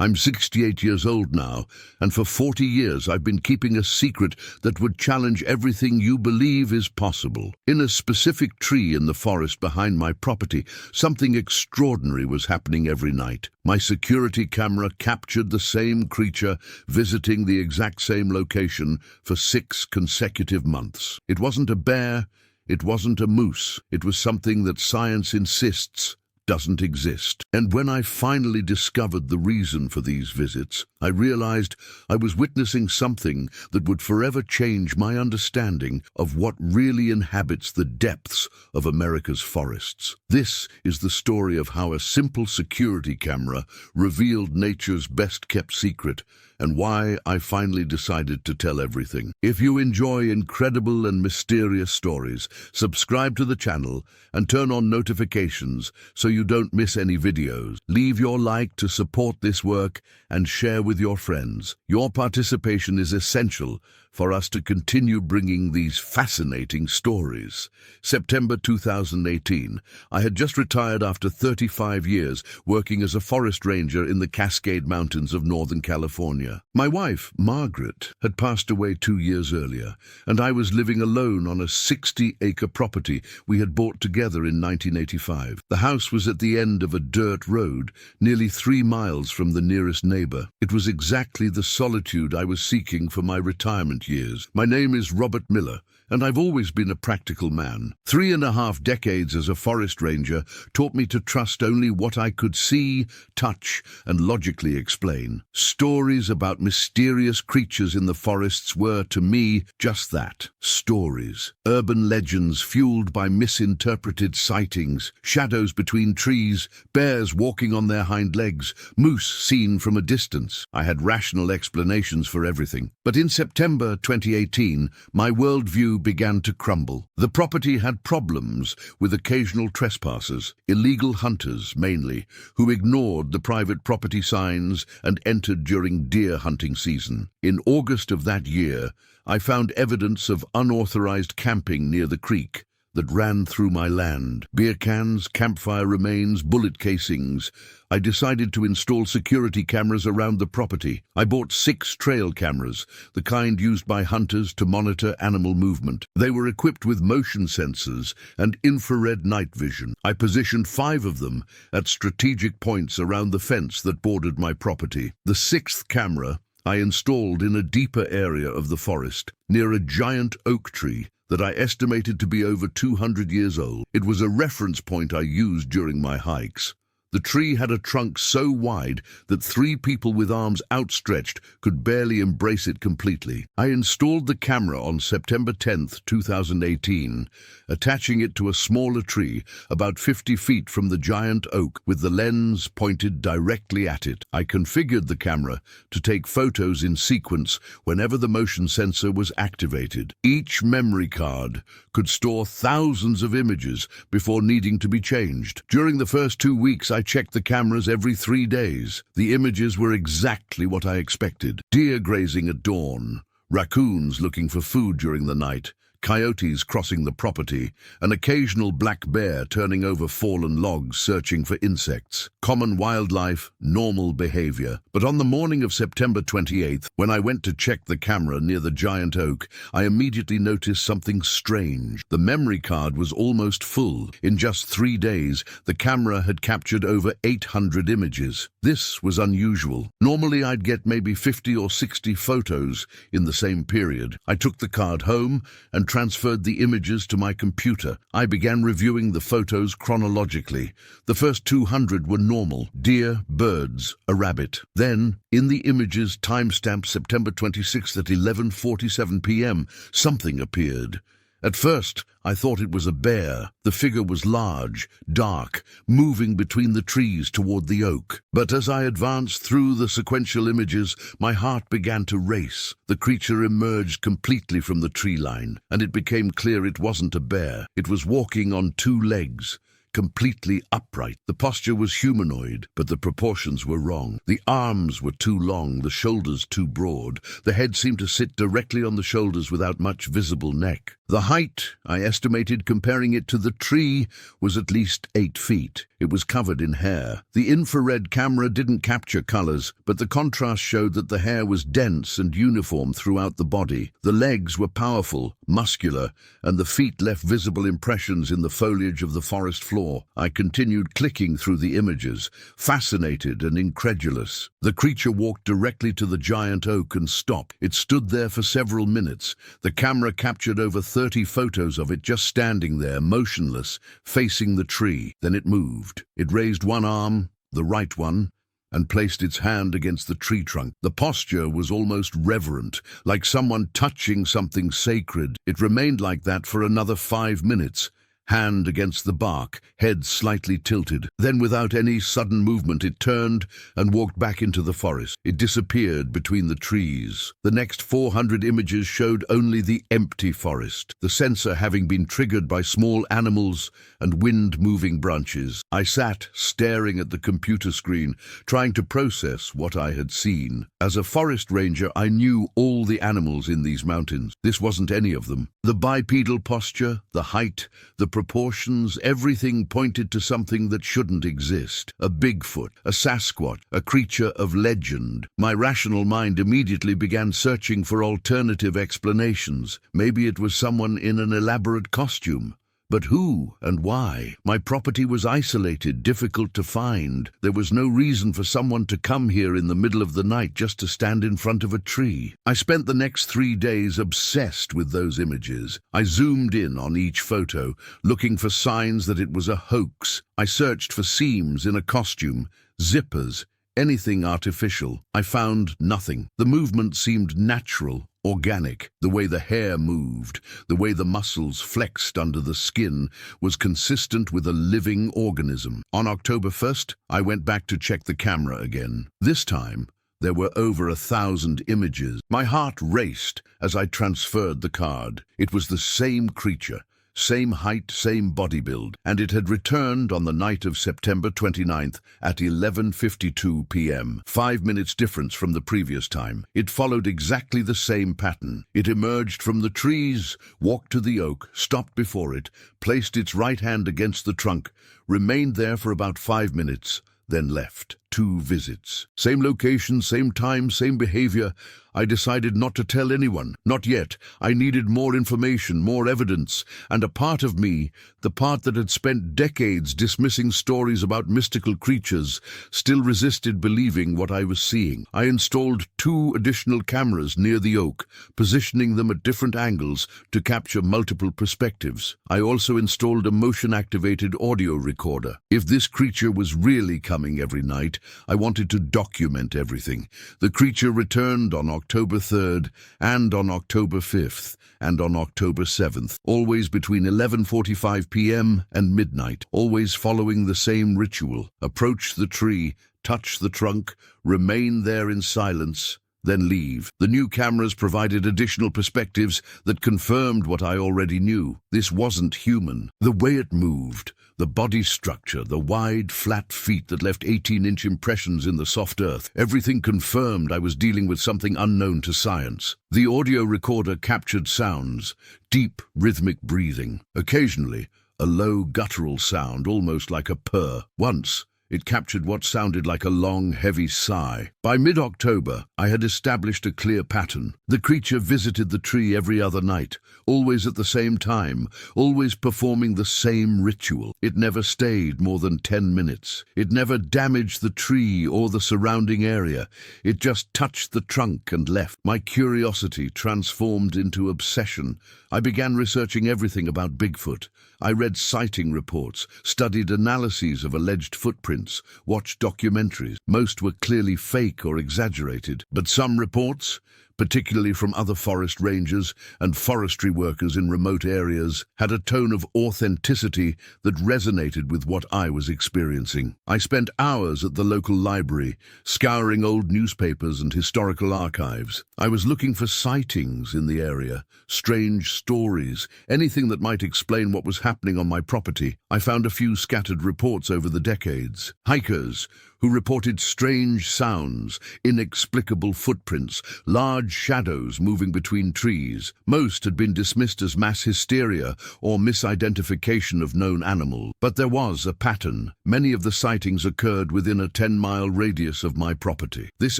I'm 68 years old now, and for 40 years I've been keeping a secret that would challenge everything you believe is possible. In a specific tree in the forest behind my property, something extraordinary was happening every night. My security camera captured the same creature visiting the exact same location for 6 consecutive months. It wasn't a bear, it wasn't a moose, it was something that science insists doesn't exist. And when I finally discovered the reason for these visits, I realized I was witnessing something that would forever change my understanding of what really inhabits the depths of America's forests. This is the story of how a simple security camera revealed nature's best-kept secret, and why I finally decided to tell everything. If you enjoy incredible and mysterious stories, subscribe to the channel and turn on notifications so you don't miss any videos. Leave your like to support this work and share with your friends. Your participation is essential for us to continue bringing these fascinating stories. September 2018. I had just retired after 35 years working as a forest ranger in the Cascade Mountains of Northern California. My wife, Margaret, had passed away 2 years earlier, and I was living alone on a 60-acre property we had bought together in 1985. The house was at the end of a dirt road, nearly 3 miles from the nearest neighbor. It was exactly the solitude I was seeking for my retirement years. My name is Robert Miller, and I've always been a practical man. 3.5 decades as a forest ranger taught me to trust only what I could see, touch, and logically explain. Stories about mysterious creatures in the forests were, to me, just that, stories. Urban legends fueled by misinterpreted sightings, shadows between trees, bears walking on their hind legs, moose seen from a distance. I had rational explanations for everything. But in September 2018, my worldview began to crumble. The property had problems with occasional trespassers, illegal hunters mainly, who ignored the private property signs and entered during deer hunting season. In August of that year, I found evidence of unauthorized camping near the creek that ran through my land. Beer cans, campfire remains, bullet casings. I decided to install security cameras around the property. I bought 6 trail cameras, the kind used by hunters to monitor animal movement. They were equipped with motion sensors and infrared night vision. I positioned 5 of them at strategic points around the fence that bordered my property. The 6th camera I installed in a deeper area of the forest, near a giant oak tree that I estimated to be over 200 years old. It was a reference point I used during my hikes. The tree had a trunk so wide that 3 people with arms outstretched could barely embrace it completely. I installed the camera on September 10th, 2018, attaching it to a smaller tree about 50 feet from the giant oak with the lens pointed directly at it. I configured the camera to take photos in sequence whenever the motion sensor was activated. Each memory card could store thousands of images before needing to be changed. During the first 2 weeks, I checked the cameras every 3 days. The images were exactly what I expected. Deer grazing at dawn, raccoons looking for food during the night, coyotes crossing the property, an occasional black bear turning over fallen logs searching for insects. Common wildlife, normal behavior. But on the morning of September 28th, when I went to check the camera near the giant oak, I immediately noticed something strange. The memory card was almost full. In just 3 days, the camera had captured over 800 images. This was unusual. Normally, I'd get maybe 50 or 60 photos in the same period. I took the card home and transferred the images to my computer. I began reviewing the photos chronologically. The first 200 were normal: deer, birds, a rabbit. Then, in the images timestamped September 26th at 11:47 p.m., something appeared. At first, I thought it was a bear. The figure was large, dark, moving between the trees toward the oak. But as I advanced through the sequential images, my heart began to race. The creature emerged completely from the tree line, and it became clear it wasn't a bear. It was walking on 2 legs, completely upright. The posture was humanoid, but the proportions were wrong. The arms were too long, the shoulders too broad. The head seemed to sit directly on the shoulders without much visible neck. The height, I estimated comparing it to the tree, was at least 8 feet. It was covered in hair. The infrared camera didn't capture colors, but the contrast showed that the hair was dense and uniform throughout the body. The legs were powerful, muscular, and the feet left visible impressions in the foliage of the forest floor. I continued clicking through the images, fascinated and incredulous. The creature walked directly to the giant oak and stopped. It stood there for several minutes. The camera captured over 30 photos of it just standing there, motionless, facing the tree. Then it moved. It raised one arm, the right one, and placed its hand against the tree trunk. The posture was almost reverent, like someone touching something sacred. It remained like that for another 5 minutes, hand against the bark, head slightly tilted. Then, without any sudden movement, it turned and walked back into the forest. It disappeared between the trees. The next 400 images showed only the empty forest, the sensor having been triggered by small animals and wind-moving branches. I sat staring at the computer screen, trying to process what I had seen. As a forest ranger, I knew all the animals in these mountains. This wasn't any of them. The bipedal posture, the height, the proportions, everything pointed to something that shouldn't exist. A Bigfoot, a Sasquatch, a creature of legend. My rational mind immediately began searching for alternative explanations. Maybe it was someone in an elaborate costume. But who and why? My property was isolated, difficult to find. There was no reason for someone to come here in the middle of the night just to stand in front of a tree. I spent the next 3 days obsessed with those images. I zoomed in on each photo, looking for signs that it was a hoax. I searched for seams in a costume, zippers, anything artificial. I found nothing. The movement seemed natural, organic. The way the hair moved, the way the muscles flexed under the skin was consistent with a living organism. On October 1st, I went back to check the camera again. This time, there were over 1,000 images. My heart raced as I transferred the card. It was the same creature, same height, same body build, and it had returned on the night of September 29th at 11:52 p.m. 5 minutes difference from the previous time. It followed exactly the same pattern. It emerged from the trees, walked to the oak, stopped before it, placed its right hand against the trunk, remained there for about 5 minutes, then left. 2 visits. Same location, same time, same behavior. I decided not to tell anyone. Not yet. I needed more information, more evidence. And a part of me, the part that had spent decades dismissing stories about mystical creatures, still resisted believing what I was seeing. I installed 2 additional cameras near the oak, positioning them at different angles to capture multiple perspectives. I also installed a motion-activated audio recorder. If this creature was really coming every night, I wanted to document everything. The creature returned on October 3rd, and on October 5th, and on October 7th, always between 11:45 p.m. and midnight, always following the same ritual. Approach the tree, touch the trunk, remain there in silence, then leave. The new cameras provided additional perspectives that confirmed what I already knew. This wasn't human. The way it moved, the body structure, the wide, flat feet that left 18-inch impressions in the soft earth, everything confirmed I was dealing with something unknown to science. The audio recorder captured sounds, deep, rhythmic breathing. Occasionally, a low, guttural sound, almost like a purr. Once, it captured what sounded like a long, heavy sigh. By mid-October, I had established a clear pattern. The creature visited the tree every other night, always at the same time, always performing the same ritual. It never stayed more than 10 minutes. It never damaged the tree or the surrounding area. It just touched the trunk and left. My curiosity transformed into obsession. I began researching everything about Bigfoot. I read sighting reports, studied analyses of alleged footprints, watched documentaries. Most were clearly fake or exaggerated, but some reports particularly from other forest rangers and forestry workers in remote areas, had a tone of authenticity that resonated with what I was experiencing. I spent hours at the local library, scouring old newspapers and historical archives. I was looking for sightings in the area, strange stories, anything that might explain what was happening on my property. I found a few scattered reports over the decades. Hikers who reported strange sounds, inexplicable footprints, large shadows moving between trees. Most had been dismissed as mass hysteria or misidentification of known animals. But there was a pattern. Many of the sightings occurred within a 10-mile radius of my property. This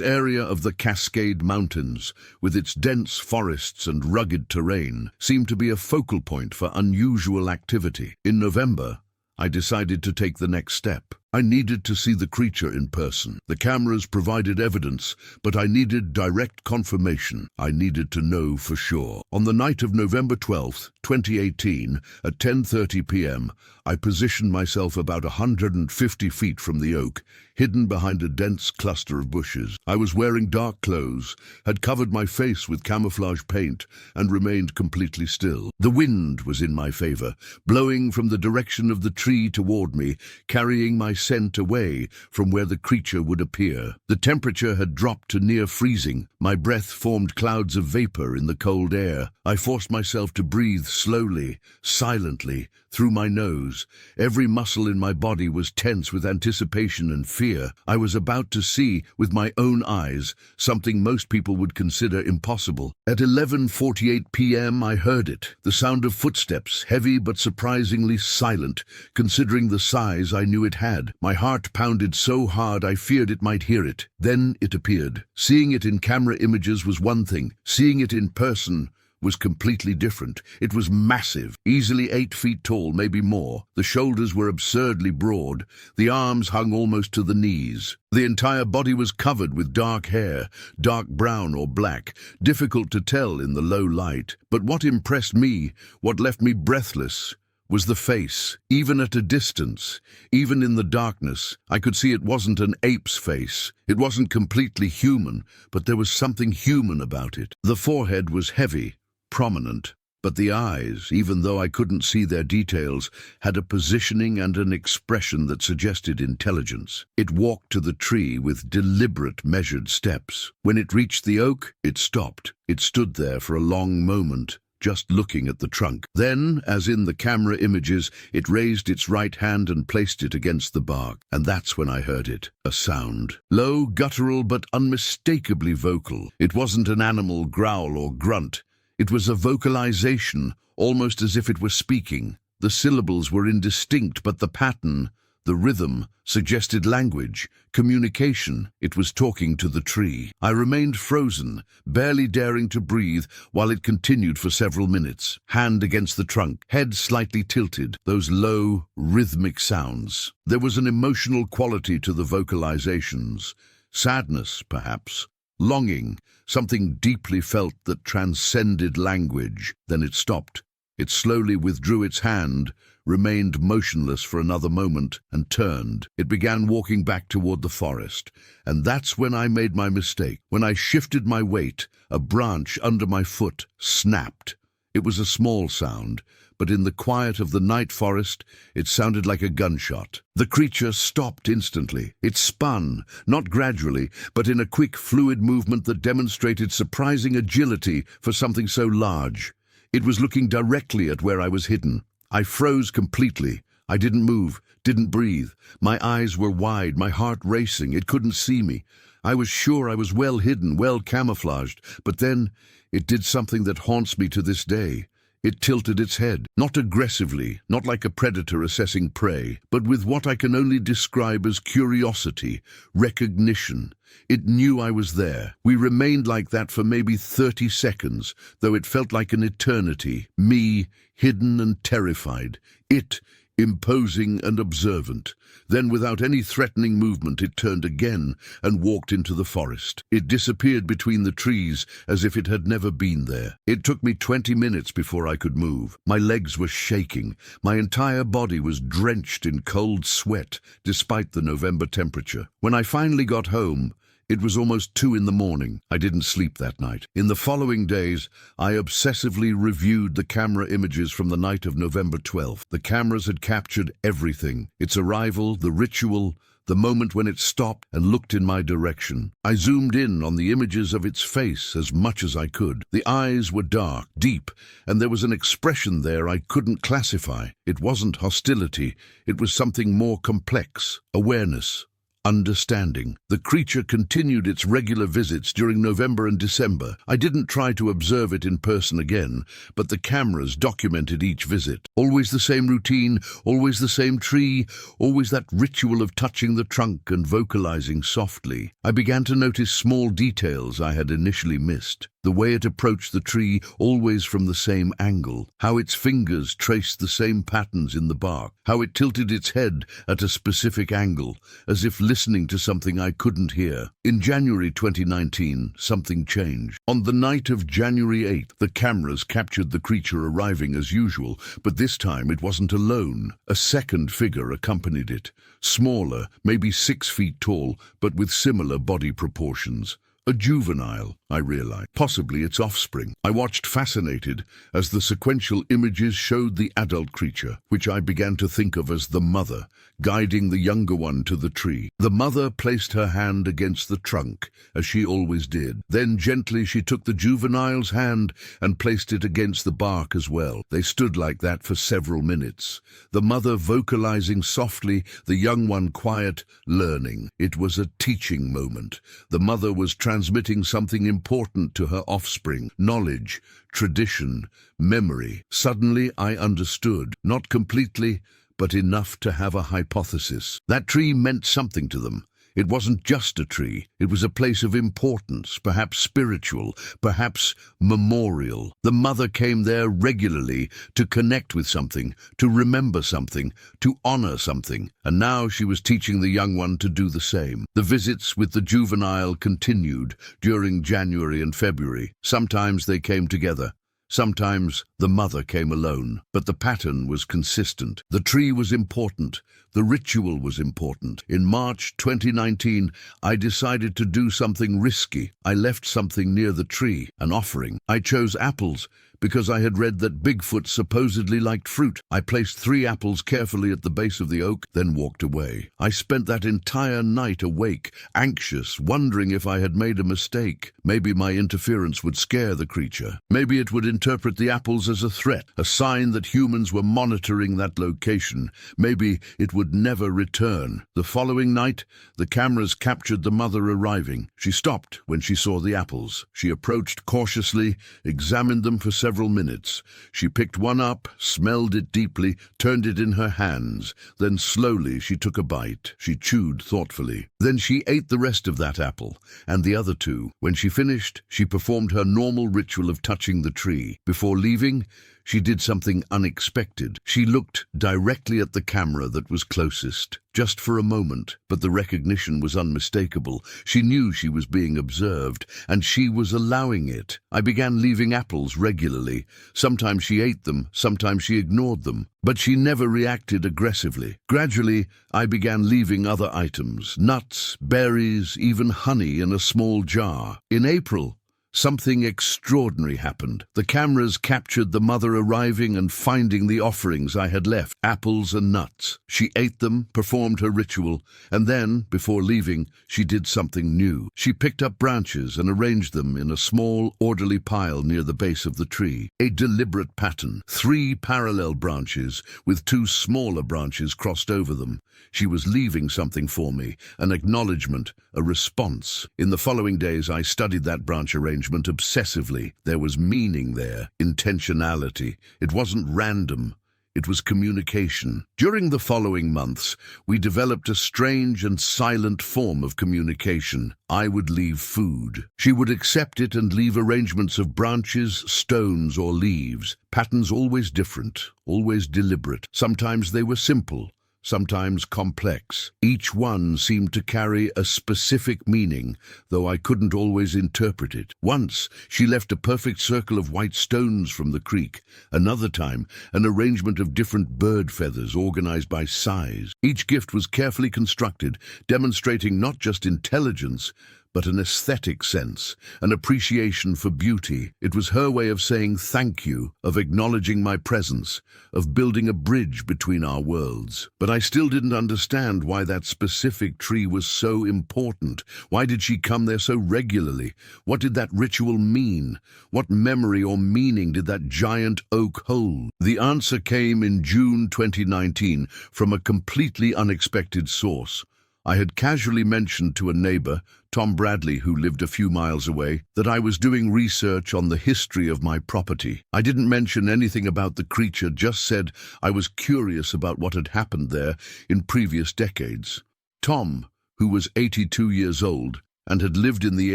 area of the Cascade Mountains, with its dense forests and rugged terrain, seemed to be a focal point for unusual activity. In November, I decided to take the next step. I needed to see the creature in person. The cameras provided evidence, but I needed direct confirmation. I needed to know for sure. On the night of November 12th, 2018, at 10:30 p.m., I positioned myself about 150 feet from the oak, hidden behind a dense cluster of bushes. I was wearing dark clothes, had covered my face with camouflage paint, and remained completely still. The wind was in my favor, blowing from the direction of the tree toward me, carrying my scent away from where the creature would appear. The temperature had dropped to near freezing. My breath formed clouds of vapor in the cold air. I forced myself to breathe slowly, silently, through my nose. Every muscle in my body was tense with anticipation and fear. I was about to see, with my own eyes, something most people would consider impossible. At 11:48 p.m. I heard it, the sound of footsteps, heavy but surprisingly silent, considering the size I knew it had. My heart pounded so hard I feared it might hear it. Then it appeared. Seeing it in camera images was one thing. Seeing it in person was completely different. It was massive, easily 8 feet tall, maybe more. The shoulders were absurdly broad. The arms hung almost to the knees. The entire body was covered with dark hair, dark brown or black, difficult to tell in the low light. But what impressed me, what left me breathless, was the face. Even at a distance, even in the darkness, I could see it wasn't an ape's face. It wasn't completely human, but there was something human about it. The forehead was heavy, prominent, but the eyes, even though I couldn't see their details, had a positioning and an expression that suggested intelligence. It walked to the tree with deliberate, measured steps. When it reached the oak, it stopped. It stood there for a long moment, just looking at the trunk. Then, as in the camera images, it raised its right hand and placed it against the bark. And that's when I heard it. A sound. Low, guttural, but unmistakably vocal. It wasn't an animal growl or grunt. It was a vocalization, almost as if it were speaking. The syllables were indistinct, but the pattern, the rhythm, suggested language, communication. It was talking to the tree. I remained frozen, barely daring to breathe, while it continued for several minutes. Hand against the trunk, head slightly tilted, those low, rhythmic sounds. There was an emotional quality to the vocalizations. Sadness, perhaps. Longing, something deeply felt that transcended language. Then it stopped. It slowly withdrew its hand, remained motionless for another moment, and turned. It began walking back toward the forest. And that's when I made my mistake. When I shifted my weight, a branch under my foot snapped. It was a small sound, but in the quiet of the night forest, it sounded like a gunshot. The creature stopped instantly. It spun, not gradually, but in a quick, fluid movement that demonstrated surprising agility for something so large. It was looking directly at where I was hidden. I froze completely. I didn't move, didn't breathe. My eyes were wide, my heart racing. It couldn't see me. I was sure I was well hidden, well camouflaged, but then it did something that haunts me to this day. It tilted its head, not aggressively, not like a predator assessing prey, but with what I can only describe as curiosity, recognition. It knew I was there. We remained like that for maybe 30 seconds, though it felt like an eternity. Me, hidden and terrified. It, imposing and observant. Then, without any threatening movement, it turned again and walked into the forest. It disappeared between the trees as if it had never been there. It took me 20 minutes before I could move. My legs were shaking. My entire body was drenched in cold sweat, despite the November temperature. When I finally got home, It was almost 2 in the morning. I didn't sleep that night. In the following days, I obsessively reviewed the camera images from the night of November 12th. The cameras had captured everything: its arrival, the ritual, the moment when it stopped and looked in my direction. I zoomed in on the images of its face as much as I could. The eyes were dark, deep, and there was an expression there I couldn't classify. It wasn't hostility. It was something more complex: awareness, understanding. The creature continued its regular visits during November and December. I didn't try to observe it in person again, but the cameras documented each visit. Always the same routine, always the same tree, always that ritual of touching the trunk and vocalizing softly. I began to notice small details I had initially missed. The way it approached the tree, always from the same angle. How its fingers traced the same patterns in the bark. How it tilted its head at a specific angle, as if listening to something I couldn't hear. In January 2019, something changed. On the night of January 8th, the cameras captured the creature arriving as usual, but this time it wasn't alone. A second figure accompanied it. Smaller, maybe 6 feet tall, but with similar body proportions. A juvenile, I realized, possibly its offspring. I watched fascinated as the sequential images showed the adult creature, which I began to think of as the mother, guiding the younger one to the tree. The mother placed her hand against the trunk, as she always did. Then gently she took the juvenile's hand and placed it against the bark as well. They stood like that for several minutes, the mother vocalizing softly, the young one quiet, learning. It was a teaching moment. The mother was transmitting something important to her offspring: knowledge, tradition, memory. Suddenly I understood, not completely, but enough to have a hypothesis. That tree meant something to them. It wasn't just a tree. It was a place of importance, perhaps spiritual, perhaps memorial. The mother came there regularly to connect with something, to remember something, to honor something. And now she was teaching the young one to do the same. The visits with the juvenile continued during January and February. Sometimes they came together. Sometimes the mother came alone, but the pattern was consistent. The tree was important. The ritual was important. In March 2019, I decided to do something risky. I left something near the tree, an offering. I chose apples because I had read that Bigfoot supposedly liked fruit. I placed 3 apples carefully at the base of the oak, then walked away. I spent that entire night awake, anxious, wondering if I had made a mistake. Maybe my interference would scare the creature. Maybe it would interpret the apples as a threat, a sign that humans were monitoring that location. Maybe it would never return. The following night, the cameras captured the mother arriving. She stopped when she saw the apples. She approached cautiously, examined them for several minutes. She picked one up, smelled it deeply, turned it in her hands. Then slowly she took a bite. She chewed thoughtfully. Then she ate the rest of that apple, and the other 2. When she finished, she performed her normal ritual of touching the tree. Before leaving, she did something unexpected. She looked directly at the camera that was closest, just for a moment, but the recognition was unmistakable. She knew she was being observed, and she was allowing it. I began leaving apples regularly. Sometimes she ate them, sometimes she ignored them, but she never reacted aggressively. Gradually, I began leaving other items: nuts, berries, even honey in a small jar. In April, something extraordinary happened. The cameras captured the mother arriving and finding the offerings I had left, apples and nuts. She ate them, performed her ritual, and then, before leaving, she did something new. She picked up branches and arranged them in a small, orderly pile near the base of the tree. A deliberate pattern: 3 parallel branches with 2 smaller branches crossed over them. She was leaving something for me, an acknowledgement, a response. In the following days, I studied that branch arrangement obsessively. There was meaning there, intentionality. It wasn't random. It was communication. During the following months, we developed a strange and silent form of communication. I would leave food. She would accept it and leave arrangements of branches, stones, or leaves. Patterns always different, always deliberate. Sometimes they were simple, sometimes complex. Each one seemed to carry a specific meaning, though I couldn't always interpret it. Once, she left a perfect circle of white stones from the creek. Another time, an arrangement of different bird feathers organized by size. Each gift was carefully constructed, demonstrating not just intelligence, but an aesthetic sense, an appreciation for beauty. It was her way of saying thank you, of acknowledging my presence, of building a bridge between our worlds. But I still didn't understand why that specific tree was so important. Why did she come there so regularly? What did that ritual mean? What memory or meaning did that giant oak hold? The answer came in June 2019 from a completely unexpected source. I had casually mentioned to a neighbor, Tom Bradley, who lived a few miles away, that I was doing research on the history of my property. I didn't mention anything about the creature, just said I was curious about what had happened there in previous decades. Tom, who was 82 years old and had lived in the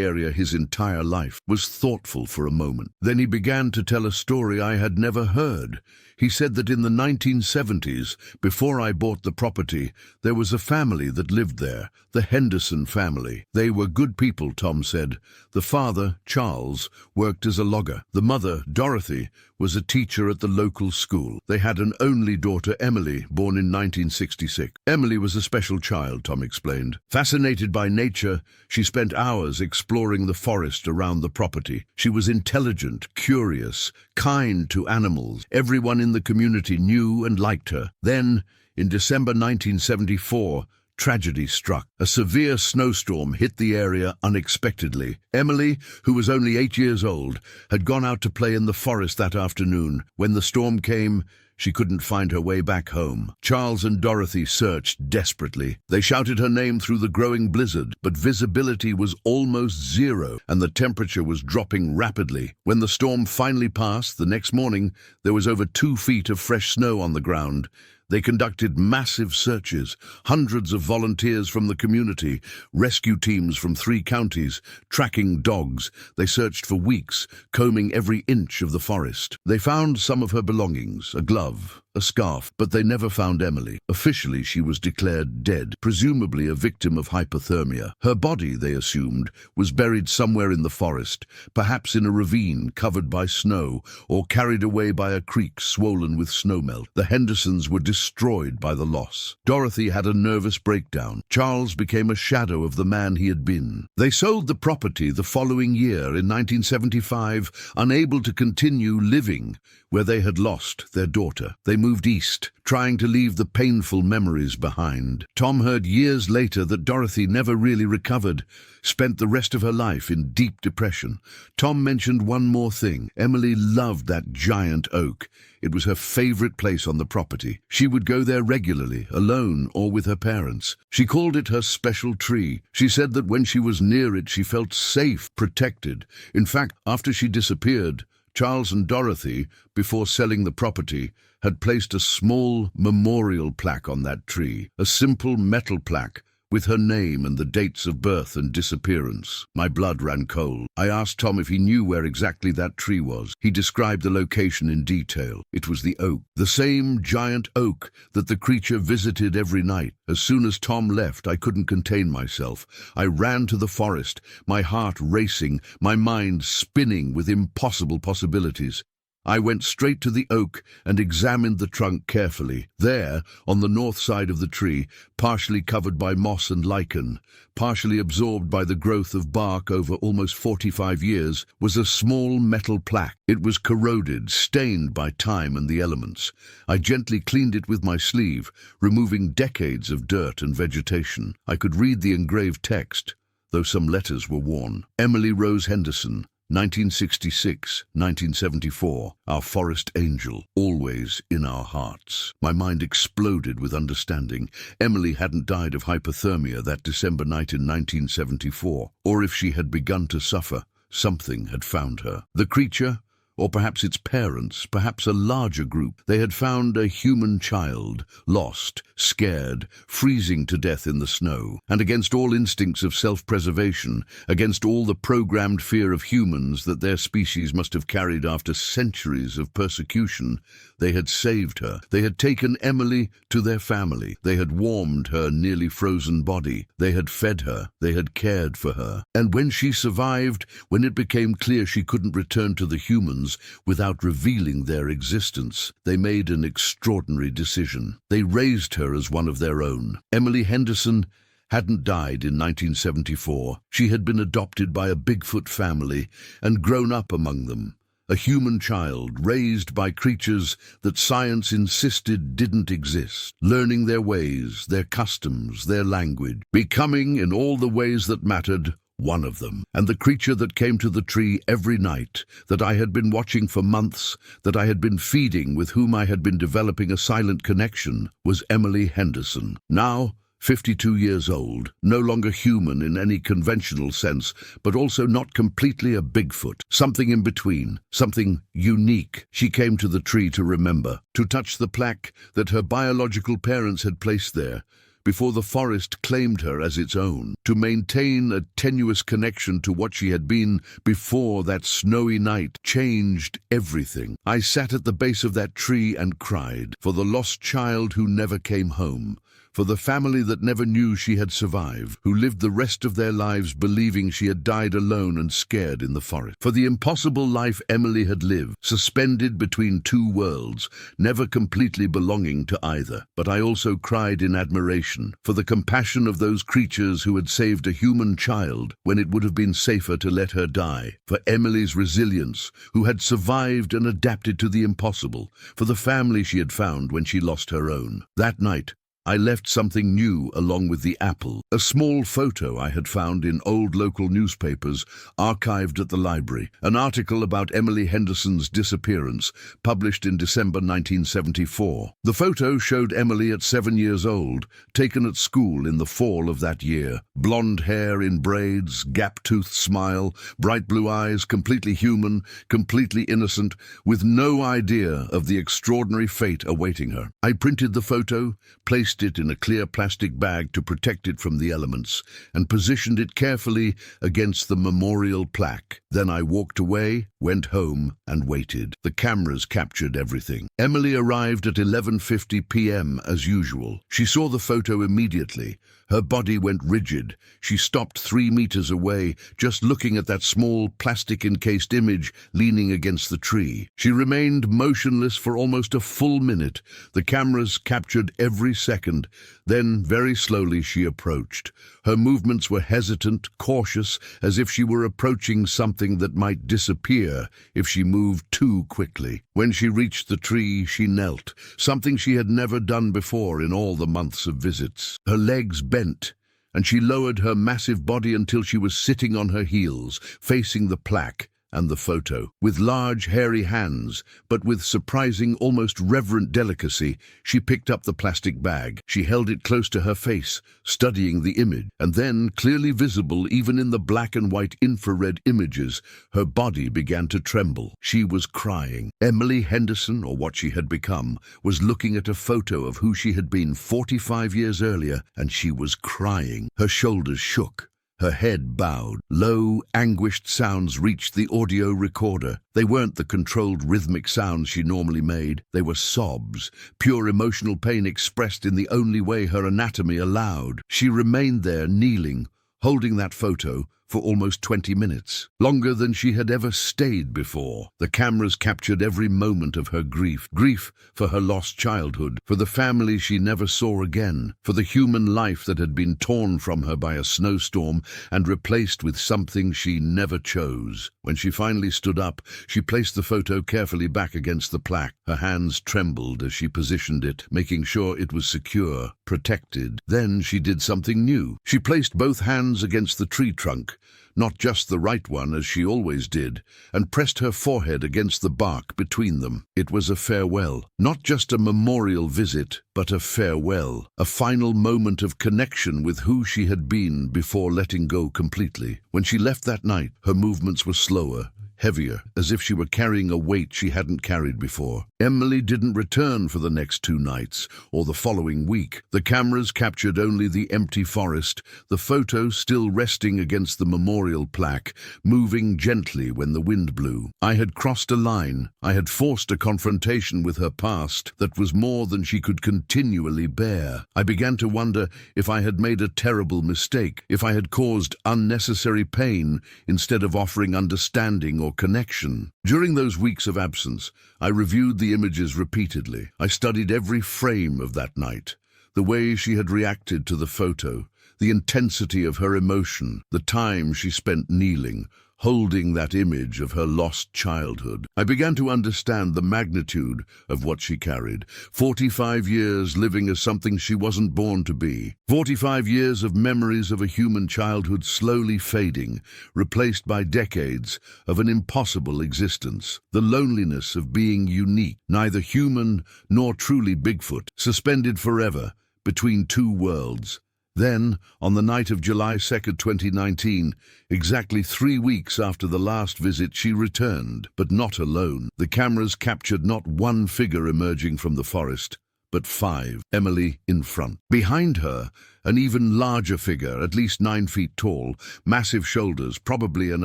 area his entire life, was thoughtful for a moment. Then he began to tell a story I had never heard. He said that in the 1970s, before I bought the property, there was a family that lived there, the Henderson family. They were good people, Tom said. The father, Charles, worked as a logger. The mother, Dorothy, was a teacher at the local school. They had an only daughter, Emily, born in 1966. Emily was a special child, Tom explained. Fascinated by nature, she spent hours exploring the forest around the property. She was intelligent, curious, kind to animals. Everyone in the community knew and liked her. Then, in December 1974, tragedy struck. A severe snowstorm hit the area unexpectedly. Emily, who was only 8 years old, had gone out to play in the forest that afternoon. When the storm came, she couldn't find her way back home. Charles and Dorothy searched desperately. They shouted her name through the growing blizzard, but visibility was almost zero, and the temperature was dropping rapidly. When the storm finally passed, the next morning, there was over 2 feet of fresh snow on the ground. They conducted massive searches, hundreds of volunteers from the community, rescue teams from 3 counties, tracking dogs. They searched for weeks, combing every inch of the forest. They found some of her belongings, a glove, a scarf, but they never found Emily. Officially, she was declared dead, presumably a victim of hypothermia. Her body, they assumed, was buried somewhere in the forest, perhaps in a ravine covered by snow, or carried away by a creek swollen with snowmelt. The Hendersons were destroyed by the loss. Dorothy had a nervous breakdown. Charles became a shadow of the man he had been. They sold the property the following year, in 1975, unable to continue living where they had lost their daughter. They moved east, trying to leave the painful memories behind. Tom heard years later that Dorothy never really recovered, spent the rest of her life in deep depression. Tom mentioned one more thing. Emily loved that giant oak. It was her favorite place on the property. She would go there regularly, alone or with her parents. She called it her special tree. She said that when she was near it, she felt safe, protected. In fact, after she disappeared, Charles and Dorothy, before selling the property, had placed a small memorial plaque on that tree, a simple metal plaque with her name and the dates of birth and disappearance. My blood ran cold. I asked Tom if he knew where exactly that tree was. He described the location in detail. It was the oak, the same giant oak that the creature visited every night. As soon as Tom left, I couldn't contain myself. I ran to the forest, my heart racing, my mind spinning with impossible possibilities. I went straight to the oak and examined the trunk carefully. There, on the north side of the tree, partially covered by moss and lichen, partially absorbed by the growth of bark over almost 45 years, was a small metal plaque. It was corroded, stained by time and the elements. I gently cleaned it with my sleeve, removing decades of dirt and vegetation. I could read the engraved text, though some letters were worn. Emily Rose Henderson, 1966-1974, our forest angel, always in our hearts. My mind exploded with understanding. Emily hadn't died of hypothermia that December night in 1974, or if she had begun to suffer, something had found her. The creature, or perhaps its parents, perhaps a larger group, they had found a human child, lost, scared, freezing to death in the snow. And against all instincts of self-preservation, against all the programmed fear of humans that their species must have carried after centuries of persecution, they had saved her. They had taken Emily to their family. They had warmed her nearly frozen body. They had fed her. They had cared for her. And when she survived, when it became clear she couldn't return to the humans without revealing their existence, they made an extraordinary decision. They raised her as one of their own. Emily Henderson hadn't died in 1974. She had been adopted by a Bigfoot family and grown up among them. A human child raised by creatures that science insisted didn't exist, learning their ways, their customs, their language, becoming, in all the ways that mattered, one of them. And the creature that came to the tree every night, that I had been watching for months, that I had been feeding, with whom I had been developing a silent connection, was Emily Henderson. Now, 52 years old, no longer human in any conventional sense, but also not completely a Bigfoot. Something in between, something unique. She came to the tree to remember, to touch the plaque that her biological parents had placed there, before the forest claimed her as its own, to maintain a tenuous connection to what she had been before that snowy night changed everything. I sat at the base of that tree and cried, for the lost child who never came home, for the family that never knew she had survived, who lived the rest of their lives believing she had died alone and scared in the forest, for the impossible life Emily had lived, suspended between two worlds, never completely belonging to either. But I also cried in admiration for the compassion of those creatures who had saved a human child when it would have been safer to let her die, for Emily's resilience, who had survived and adapted to the impossible, for the family she had found when she lost her own. That night, I left something new along with the apple, a small photo I had found in old local newspapers archived at the library, an article about Emily Henderson's disappearance, published in December 1974. The photo showed Emily at 7 years old, taken at school in the fall of that year. Blonde hair in braids, gap-toothed smile, bright blue eyes, completely human, completely innocent, with no idea of the extraordinary fate awaiting her. I printed the photo, placed it in a clear plastic bag to protect it from the elements, and positioned it carefully against the memorial plaque. Then I walked away, went home, and waited. The cameras captured everything. Emily arrived at 11:50 p.m. as usual. She saw the photo immediately. Her body went rigid. She stopped 3 meters away, just looking at that small plastic-encased image leaning against the tree. She remained motionless for almost a full minute. The cameras captured every second. Then, very slowly, she approached. Her movements were hesitant, cautious, as if she were approaching something that might disappear if she moved too quickly. When she reached the tree, she knelt, something she had never done before in all the months of visits. Her legs bent, and she lowered her massive body until she was sitting on her heels, facing the plaque and the photo. With large, hairy hands, but with surprising, almost reverent delicacy, she picked up the plastic bag. She held it close to her face, studying the image, and then, clearly visible even in the black and white infrared images, her body began to tremble. She was crying. Emily Henderson, or what she had become, was looking at a photo of who she had been 45 years earlier, and she was crying. Her shoulders shook. Her head bowed. Low, anguished sounds reached the audio recorder. They weren't the controlled rhythmic sounds she normally made. They were sobs, pure emotional pain expressed in the only way her anatomy allowed. She remained there, kneeling, holding that photo, for almost 20 minutes, longer than she had ever stayed before. The cameras captured every moment of her grief. Grief for her lost childhood, for the family she never saw again, for the human life that had been torn from her by a snowstorm and replaced with something she never chose. When she finally stood up, she placed the photo carefully back against the plaque. Her hands trembled as she positioned it, making sure it was secure, protected. Then she did something new. She placed both hands against the tree trunk, not just the right one as she always did, and pressed her forehead against the bark between them. It was a farewell, not just a memorial visit, but a farewell, a final moment of connection with who she had been before letting go completely. When she left that night, her movements were slower, heavier, as if she were carrying a weight she hadn't carried before. Emily didn't return for the next 2 nights, or the following week. The cameras captured only the empty forest, the photo still resting against the memorial plaque, moving gently when the wind blew. I had crossed a line. I had forced a confrontation with her past that was more than she could continually bear. I began to wonder if I had made a terrible mistake, if I had caused unnecessary pain instead of offering understanding or connection. During those weeks of absence, I reviewed the images repeatedly. I studied every frame of that night, the way she had reacted to the photo, the intensity of her emotion, the time she spent kneeling, holding that image of her lost childhood. I began to understand the magnitude of what she carried. 45 years living as something she wasn't born to be. 45 years of memories of a human childhood slowly fading, replaced by decades of an impossible existence. The loneliness of being unique, neither human nor truly Bigfoot, suspended forever between two worlds. Then, on the night of July 2nd, 2019, exactly 3 weeks after the last visit, she returned, but not alone. The cameras captured not one figure emerging from the forest, but 5, Emily in front. Behind her, an even larger figure, at least 9 feet tall, massive shoulders, probably an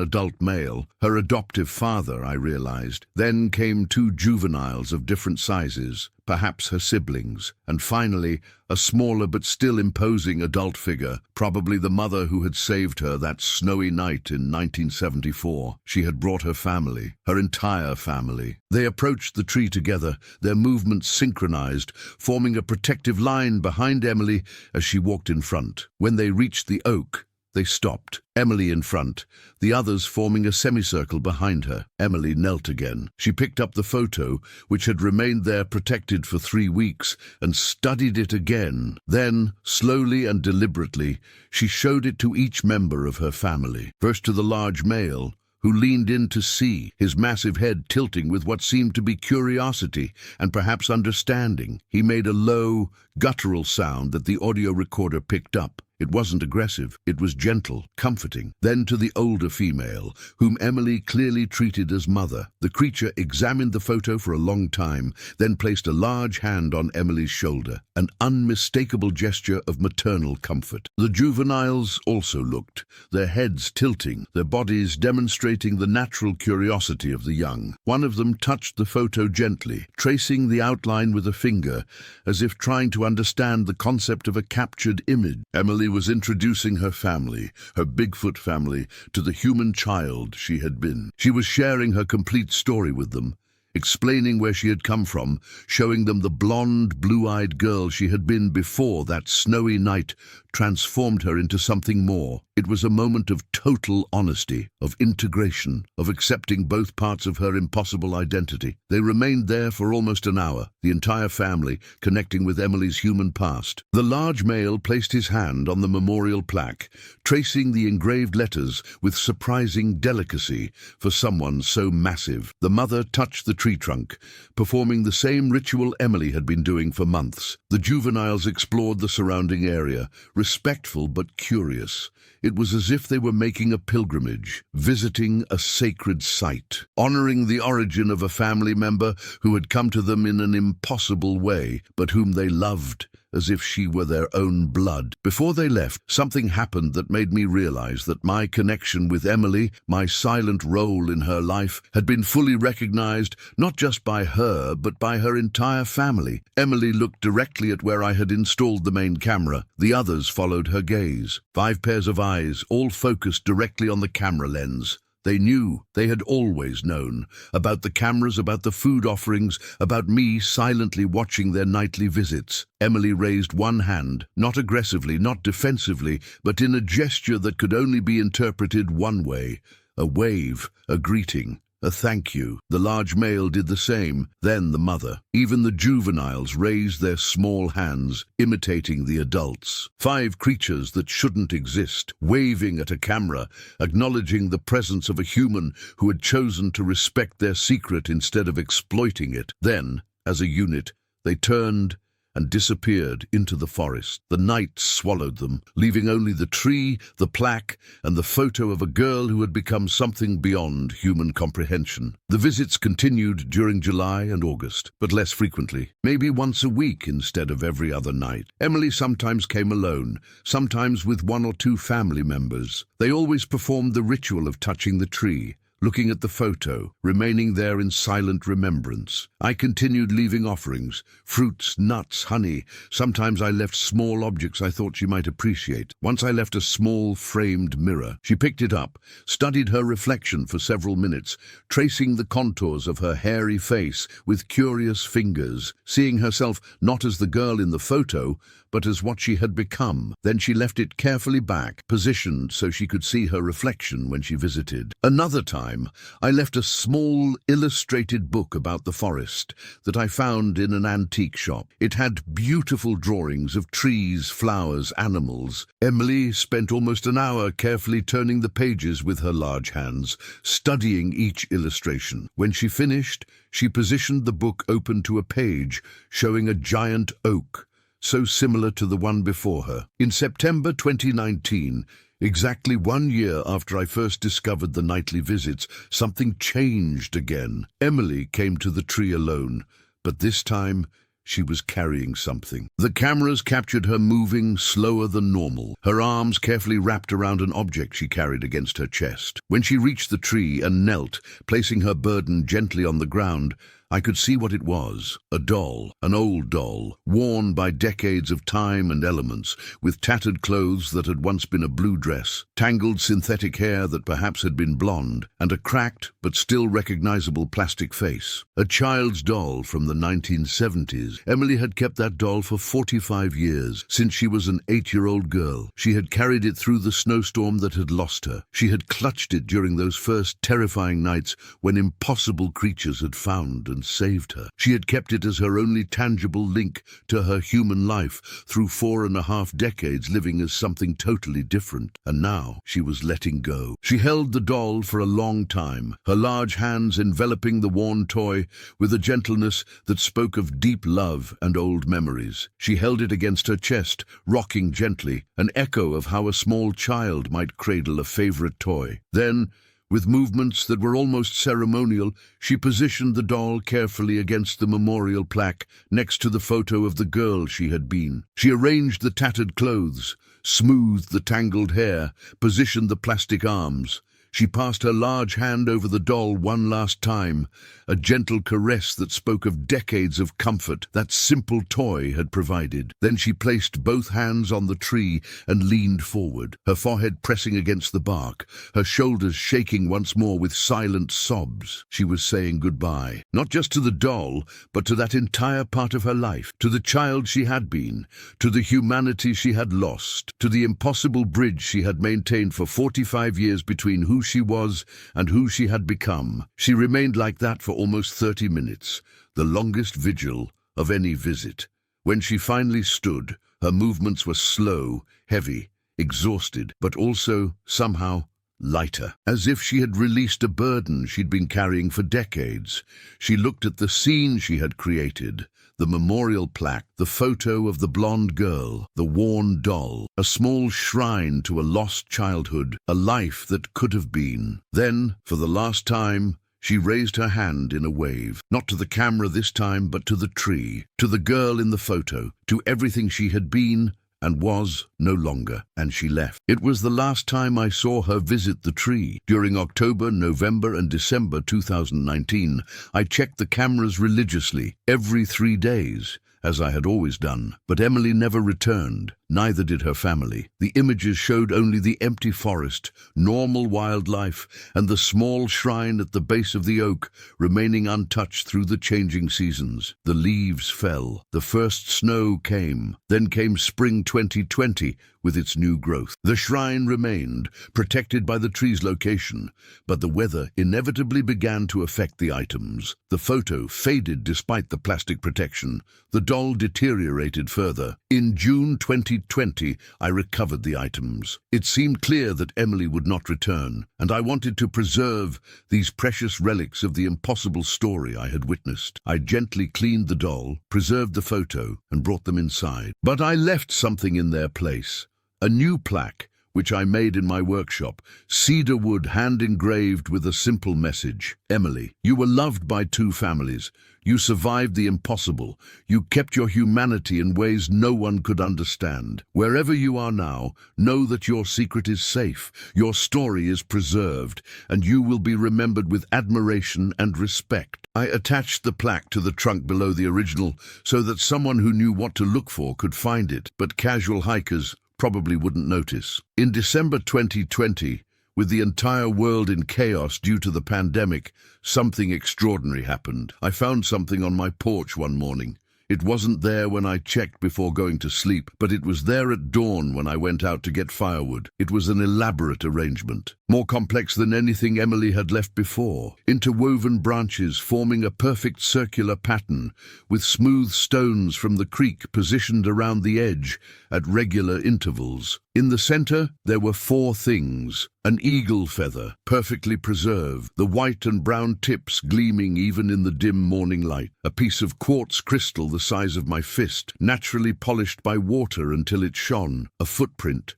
adult male. Her adoptive father, I realized. Then came 2 juveniles of different sizes, perhaps her siblings. And finally, a smaller but still imposing adult figure, probably the mother who had saved her that snowy night in 1974. She had brought her family, her entire family. They approached the tree together, their movements synchronized, forming a protective line behind Emily as she walked in front. When they reached the oak, they stopped, Emily in front, the others forming a semicircle behind her. Emily knelt again. She picked up the photo, which had remained there protected for 3 weeks, and studied it again. Then, slowly and deliberately, she showed it to each member of her family. First to the large male, who leaned in to see, his massive head tilting with what seemed to be curiosity and perhaps understanding. He made a low, guttural sound that the audio recorder picked up. It wasn't aggressive, it was gentle, comforting. Then to the older female, whom Emily clearly treated as mother. The creature examined the photo for a long time, then placed a large hand on Emily's shoulder, an unmistakable gesture of maternal comfort. The juveniles also looked, their heads tilting, their bodies demonstrating the natural curiosity of the young. One of them touched the photo gently, tracing the outline with a finger, as if trying to understand the concept of a captured image. Emily was introducing her family, her Bigfoot family, to the human child she had been. She was sharing her complete story with them, explaining where she had come from, showing them the blonde, blue-eyed girl she had been before that snowy night transformed her into something more. It was a moment of total honesty, of integration, of accepting both parts of her impossible identity. They remained there for almost an hour, the entire family connecting with Emily's human past. The large male placed his hand on the memorial plaque, tracing the engraved letters with surprising delicacy for someone so massive. The mother touched the tree trunk, performing the same ritual Emily had been doing for months. The juveniles explored the surrounding area, respectful but curious. It was as if they were making a pilgrimage, visiting a sacred site, honoring the origin of a family member who had come to them in an impossible way, but whom they loved as if she were their own blood. Before they left, something happened that made me realize that my connection with Emily, my silent role in her life, had been fully recognized not just by her, but by her entire family. Emily looked directly at where I had installed the main camera. The others followed her gaze. 5 pairs of eyes, all focused directly on the camera lens. They knew, they had always known, about the cameras, about the food offerings, about me silently watching their nightly visits. Emily raised one hand, not aggressively, not defensively, but in a gesture that could only be interpreted one way. A wave, a greeting, a thank you. The large male did the same, then the mother. Even the juveniles raised their small hands, imitating the adults. 5 creatures that shouldn't exist, waving at a camera, acknowledging the presence of a human who had chosen to respect their secret instead of exploiting it. Then, as a unit, they turned and disappeared into the forest. The night swallowed them, leaving only the tree, the plaque, and the photo of a girl who had become something beyond human comprehension. The visits continued during July and August, but less frequently, maybe once a week instead of every other night. Emily sometimes came alone, sometimes with 1 or 2 family members. They always performed the ritual of touching the tree, looking at the photo, remaining there in silent remembrance. I continued leaving offerings, fruits, nuts, honey. Sometimes I left small objects I thought she might appreciate. Once I left a small framed mirror. She picked it up, studied her reflection for several minutes, tracing the contours of her hairy face with curious fingers, seeing herself not as the girl in the photo, but as what she had become. Then she left it carefully back, positioned so she could see her reflection when she visited. Another time, I left a small illustrated book about the forest that I found in an antique shop. It had beautiful drawings of trees, flowers, animals. Emily spent almost an hour carefully turning the pages with her large hands, studying each illustration. When she finished, she positioned the book open to a page showing a giant oak, so similar to the one before her. In September 2019, exactly 1 year after I first discovered the nightly visits, something changed again. Emily came to the tree alone, but this time she was carrying something. The cameras captured her moving slower than normal, her arms carefully wrapped around an object she carried against her chest. When she reached the tree and knelt, placing her burden gently on the ground, I could see what it was. A doll, an old doll, worn by decades of time and elements, with tattered clothes that had once been a blue dress, tangled synthetic hair that perhaps had been blonde, and a cracked but still recognizable plastic face. A child's doll from the 1970s. Emily had kept that doll for 45 years, since she was an 8-year-old girl. She had carried it through the snowstorm that had lost her. She had clutched it during those first terrifying nights when impossible creatures had found and saved her. She had kept it as her only tangible link to her human life through 4.5 decades living as something totally different. And now she was letting go. She held the doll for a long time, her large hands enveloping the worn toy with a gentleness that spoke of deep love and old memories. She held it against her chest, rocking gently, an echo of how a small child might cradle a favorite toy. Then, with movements that were almost ceremonial, she positioned the doll carefully against the memorial plaque next to the photo of the girl she had been. She arranged the tattered clothes, smoothed the tangled hair, positioned the plastic arms. She passed her large hand over the doll one last time, a gentle caress that spoke of decades of comfort that simple toy had provided. Then she placed both hands on the tree and leaned forward, her forehead pressing against the bark, her shoulders shaking once more with silent sobs. She was saying goodbye, not just to the doll, but to that entire part of her life, to the child she had been, to the humanity she had lost, to the impossible bridge she had maintained for 45 years between who she was and who she had become. She remained like that for almost 30 minutes, the longest vigil of any visit. When she finally stood, her movements were slow, heavy, exhausted, but also, somehow, lighter, as if she had released a burden she'd been carrying for decades. She looked at the scene she had created, the memorial plaque, the photo of the blonde girl, the worn doll, a small shrine to a lost childhood, a life that could have been. Then, for the last time, she raised her hand in a wave, not to the camera this time, but to the tree, to the girl in the photo, to everything she had been and was no longer, and she left. It was the last time I saw her visit the tree. During October, November, and December 2019, I checked the cameras religiously, every 3 days, as I had always done. But Emily never returned, neither did her family. The images showed only the empty forest, normal wildlife, and the small shrine at the base of the oak, remaining untouched through the changing seasons. The leaves fell, the first snow came, then came spring 2020 with its new growth. The shrine remained, protected by the tree's location, but the weather inevitably began to affect the items. The photo faded despite the plastic protection. The doll deteriorated further. In June 2020, I recovered the items. It seemed clear that Emily would not return, and I wanted to preserve these precious relics of the impossible story I had witnessed. I gently cleaned the doll, preserved the photo, and brought them inside. But I left something in their place. A new plaque, which I made in my workshop, cedar wood hand-engraved with a simple message. Emily, you were loved by 2 families. You survived the impossible. You kept your humanity in ways no one could understand. Wherever you are now, know that your secret is safe, your story is preserved, and you will be remembered with admiration and respect. I attached the plaque to the trunk below the original so that someone who knew what to look for could find it, but casual hikers probably wouldn't notice. In December 2020, with the entire world in chaos due to the pandemic, something extraordinary happened. I found something on my porch one morning. It wasn't there when I checked before going to sleep, but it was there at dawn when I went out to get firewood. It was an elaborate arrangement, more complex than anything Emily had left before. Interwoven branches forming a perfect circular pattern, with smooth stones from the creek positioned around the edge at regular intervals. In the center, there were four things. An eagle feather, perfectly preserved, the white and brown tips gleaming even in the dim morning light. A piece of quartz crystal the size of my fist, naturally polished by water until it shone. A footprint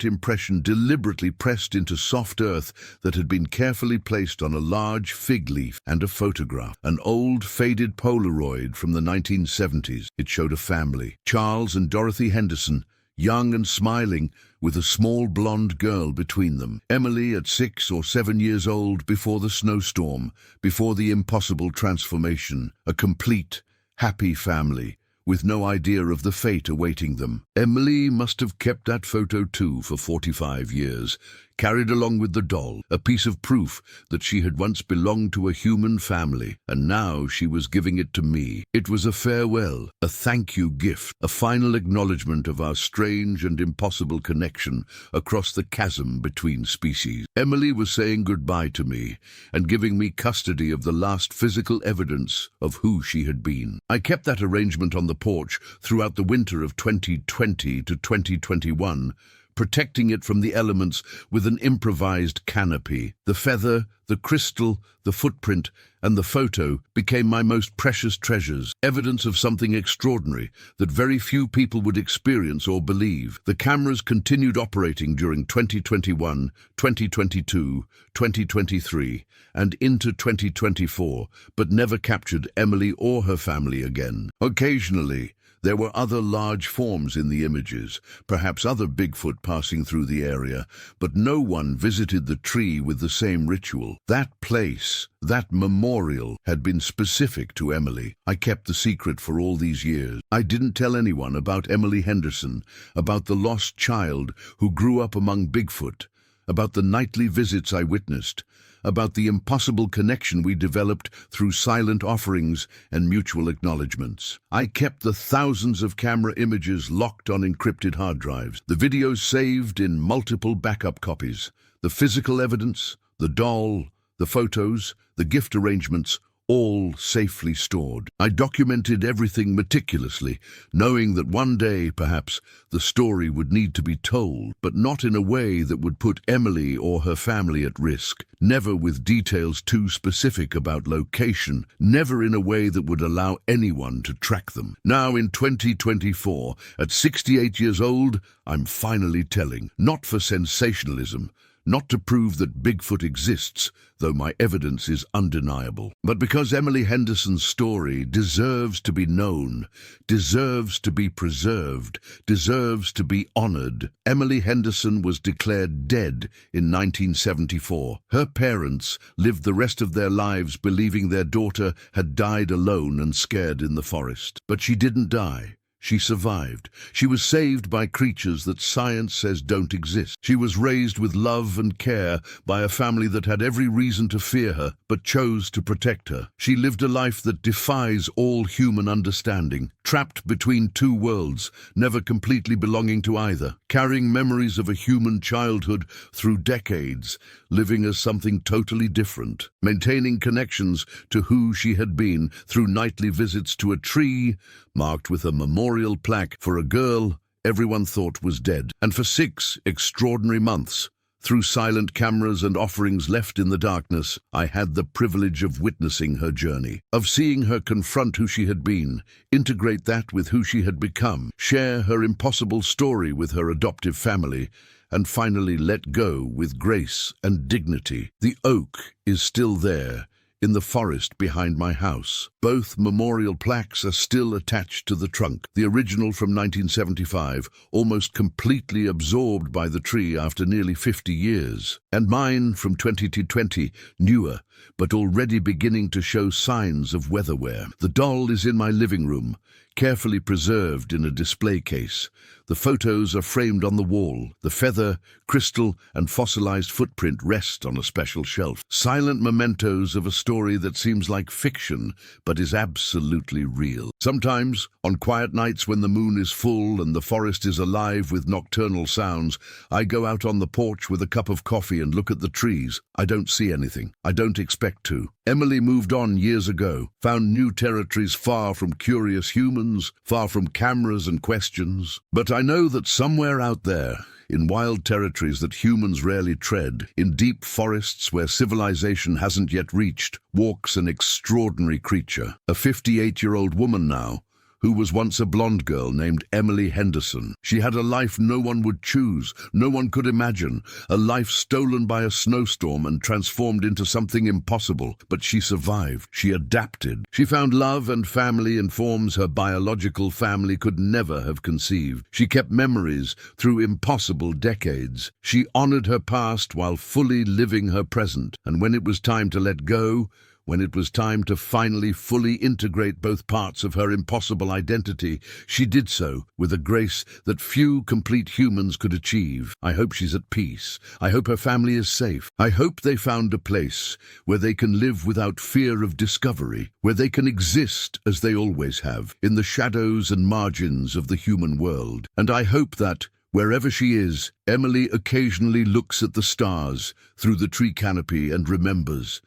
impression deliberately pressed into soft earth that had been carefully placed on a large fig leaf. And a photograph, an old faded Polaroid from the 1970s. It showed a family, Charles and Dorothy Henderson, young and smiling, with a small blonde girl between them. Emily at 6 or 7 years old before the snowstorm, before the impossible transformation. A complete, happy family, with no idea of the fate awaiting them. Emily must have kept that photo too for 45 years, carried along with the doll, a piece of proof that she had once belonged to a human family, and now she was giving it to me. It was a farewell, a thank you gift, a final acknowledgement of our strange and impossible connection across the chasm between species. Emily was saying goodbye to me and giving me custody of the last physical evidence of who she had been. I kept that arrangement on the porch throughout the winter of 2020 to 2021, protecting it from the elements with an improvised canopy. The feather, the crystal, the footprint, and the photo became my most precious treasures, evidence of something extraordinary that very few people would experience or believe. The cameras continued operating during 2021, 2022, 2023, and into 2024, but never captured Emily or her family again. Occasionally, there were other large forms in the images, perhaps other Bigfoot passing through the area, but no one visited the tree with the same ritual. That place, that memorial, had been specific to Emily. I kept the secret for all these years. I didn't tell anyone about Emily Henderson, about the lost child who grew up among Bigfoot, about the nightly visits I witnessed, about the impossible connection we developed through silent offerings and mutual acknowledgements. I kept the thousands of camera images locked on encrypted hard drives, the videos saved in multiple backup copies, the physical evidence, the doll, the photos, the gift arrangements, all safely stored. I documented everything meticulously, knowing that one day, perhaps, the story would need to be told, but not in a way that would put Emily or her family at risk, never with details too specific about location, never in a way that would allow anyone to track them. Now in 2024, at 68 years old, I'm finally telling, not for sensationalism, not to prove that Bigfoot exists, though my evidence is undeniable, but because Emily Henderson's story deserves to be known, deserves to be preserved, deserves to be honored. Emily Henderson was declared dead in 1974. Her parents lived the rest of their lives believing their daughter had died alone and scared in the forest. But she didn't die. She survived. She was saved by creatures that science says don't exist. She was raised with love and care by a family that had every reason to fear her, but chose to protect her. She lived a life that defies all human understanding, trapped between two worlds, never completely belonging to either, carrying memories of a human childhood through decades, living as something totally different, maintaining connections to who she had been through nightly visits to a tree marked with a memorial plaque for a girl everyone thought was dead. And for 6 extraordinary months, through silent cameras and offerings left in the darkness, I had the privilege of witnessing her journey, of seeing her confront who she had been, integrate that with who she had become, share her impossible story with her adoptive family, and finally let go with grace and dignity. The oak is still there, in the forest behind my house. Both memorial plaques are still attached to the trunk, the original from 1975, almost completely absorbed by the tree after nearly 50 years, and mine from 2020, newer, but already beginning to show signs of weather wear. The doll is in my living room, carefully preserved in a display case. The photos are framed on the wall. The feather, crystal, and fossilized footprint rest on a special shelf. Silent mementos of a story story that seems like fiction, but is absolutely real. Sometimes, on quiet nights when the moon is full and the forest is alive with nocturnal sounds, I go out on the porch with a cup of coffee and look at the trees. I don't see anything. I don't expect to. Emily moved on years ago, found new territories far from curious humans, far from cameras and questions. But I know that somewhere out there, in wild territories that humans rarely tread, in deep forests where civilization hasn't yet reached, walks an extraordinary creature. A 58-year-old woman now, who was once a blonde girl named Emily Henderson. She had a life no one would choose, no one could imagine, a life stolen by a snowstorm and transformed into something impossible. But she survived. She adapted. She found love and family in forms her biological family could never have conceived. She kept memories through impossible decades. She honored her past while fully living her present. And when it was time to let go, when it was time to finally fully integrate both parts of her impossible identity, she did so with a grace that few complete humans could achieve. I hope she's at peace. I hope her family is safe. I hope they found a place where they can live without fear of discovery, where they can exist as they always have, in the shadows and margins of the human world. And I hope that, wherever she is, Emily occasionally looks at the stars through the tree canopy and remembers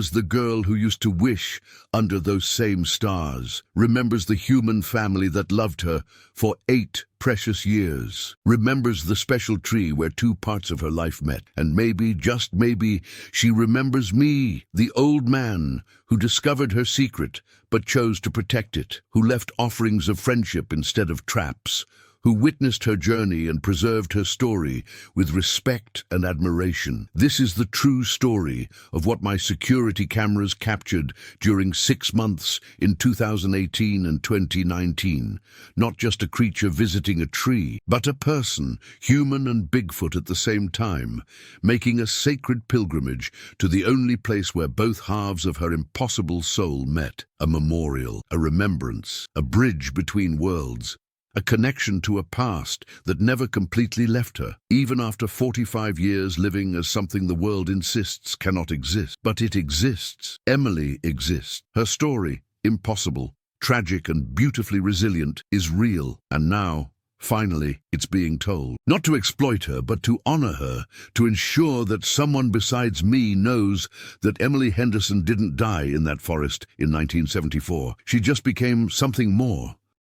the girl who used to wish under those same stars, remembers the human family that loved her for 8 precious years, remembers the special tree where 2 parts of her life met, and maybe, just maybe, she remembers me, the old man who discovered her secret but chose to protect it, who left offerings of friendship instead of traps, who witnessed her journey and preserved her story with respect and admiration. This is the true story of what my security cameras captured during 6 months in 2018 and 2019. Not just a creature visiting a tree, but a person, human and Bigfoot at the same time, making a sacred pilgrimage to the only place where both halves of her impossible soul met. A memorial, a remembrance, a bridge between worlds. A connection to a past that never completely left her, even after 45 years living as something the world insists cannot exist. But it exists. Emily exists. Her story, impossible, tragic and beautifully resilient, is real. And now, finally, it's being told. Not to exploit her, but to honor her, to ensure that someone besides me knows that Emily Henderson didn't die in that forest in 1974. She just became something more.